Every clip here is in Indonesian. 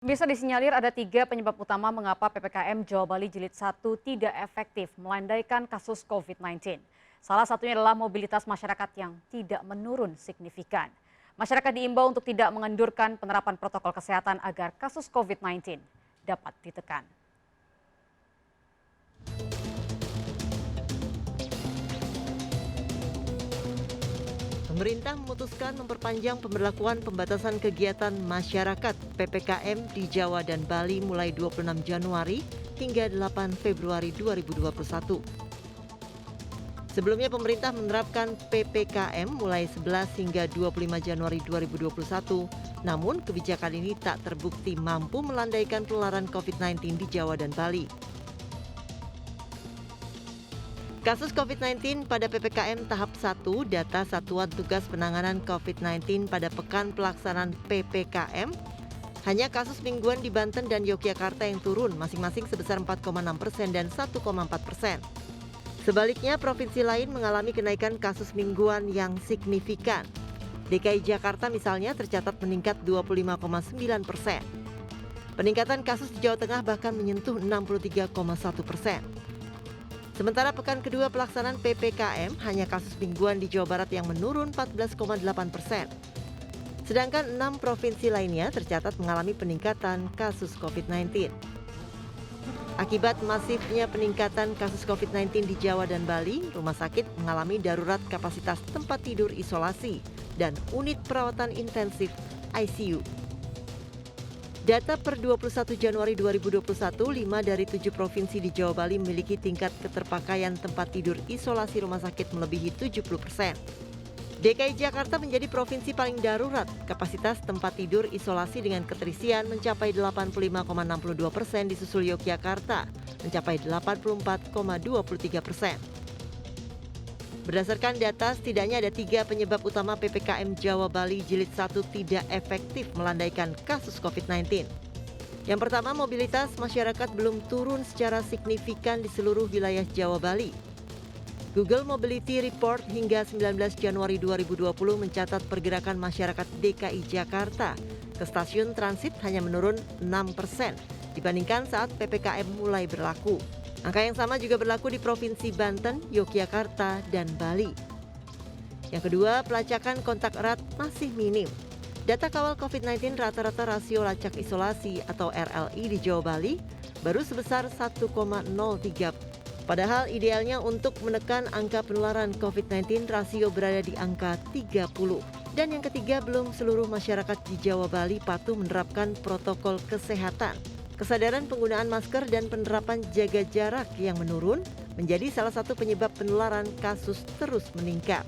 Bisa disinyalir ada 3 penyebab utama mengapa PPKM Jawa Bali Jilid 1 tidak efektif melandaikan kasus COVID-19. Salah satunya adalah mobilitas masyarakat yang tidak menurun signifikan. Masyarakat diimbau untuk tidak mengendurkan penerapan protokol kesehatan agar kasus COVID-19 dapat ditekan. Pemerintah memutuskan memperpanjang pemberlakuan pembatasan kegiatan masyarakat (PPKM) di Jawa dan Bali mulai 26 Januari hingga 8 Februari 2021. Sebelumnya pemerintah menerapkan PPKM mulai 11 hingga 25 Januari 2021, namun kebijakan ini tak terbukti mampu melandaikan penularan COVID-19 di Jawa dan Bali. Kasus COVID-19 pada PPKM tahap 1, data Satuan Tugas Penanganan COVID-19 pada pekan pelaksanaan PPKM, hanya kasus mingguan di Banten dan Yogyakarta yang turun masing-masing sebesar 4,6% dan 1,4%. Sebaliknya, provinsi lain mengalami kenaikan kasus mingguan yang signifikan. DKI Jakarta misalnya tercatat meningkat 25,9%. Peningkatan kasus di Jawa Tengah bahkan menyentuh 63,1%. Sementara pekan kedua pelaksanaan PPKM, hanya kasus mingguan di Jawa Barat yang menurun 14,8%. Sedangkan 6 provinsi lainnya tercatat mengalami peningkatan kasus COVID-19. Akibat masifnya peningkatan kasus COVID-19 di Jawa dan Bali, rumah sakit mengalami darurat kapasitas tempat tidur isolasi dan unit perawatan intensif ICU. Data per 21 Januari 2021, 5 dari 7 provinsi di Jawa Bali memiliki tingkat keterpakaian tempat tidur isolasi rumah sakit melebihi 70%. DKI Jakarta menjadi provinsi paling darurat, kapasitas tempat tidur isolasi dengan keterisian mencapai 85,62%, disusul Yogyakarta mencapai 84,23%. Berdasarkan data, setidaknya ada 3 penyebab utama PPKM Jawa Bali Jilid 1 tidak efektif melandaikan kasus COVID-19. Yang pertama, mobilitas masyarakat belum turun secara signifikan di seluruh wilayah Jawa Bali. Google Mobility Report hingga 19 Januari 2020 mencatat pergerakan masyarakat DKI Jakarta ke stasiun transit hanya menurun 6% dibandingkan saat PPKM mulai berlaku. Angka yang sama juga berlaku di Provinsi Banten, Yogyakarta, dan Bali. Yang kedua, pelacakan kontak erat masih minim. Data kawal COVID-19 rata-rata rasio lacak isolasi atau RLI di Jawa Bali baru sebesar 1,03. Padahal idealnya untuk menekan angka penularan COVID-19 rasio berada di angka 30. Dan yang ketiga, belum seluruh masyarakat di Jawa Bali patuh menerapkan protokol kesehatan. Kesadaran penggunaan masker dan penerapan jaga jarak yang menurun menjadi salah satu penyebab penularan kasus terus meningkat.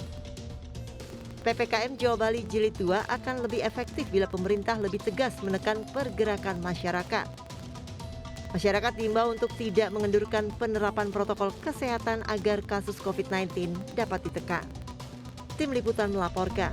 PPKM Jawa Bali Jilid 2 akan lebih efektif bila pemerintah lebih tegas menekan pergerakan masyarakat. Masyarakat diimbau untuk tidak mengendurkan penerapan protokol kesehatan agar kasus COVID-19 dapat ditekan. Tim Liputan melaporkan.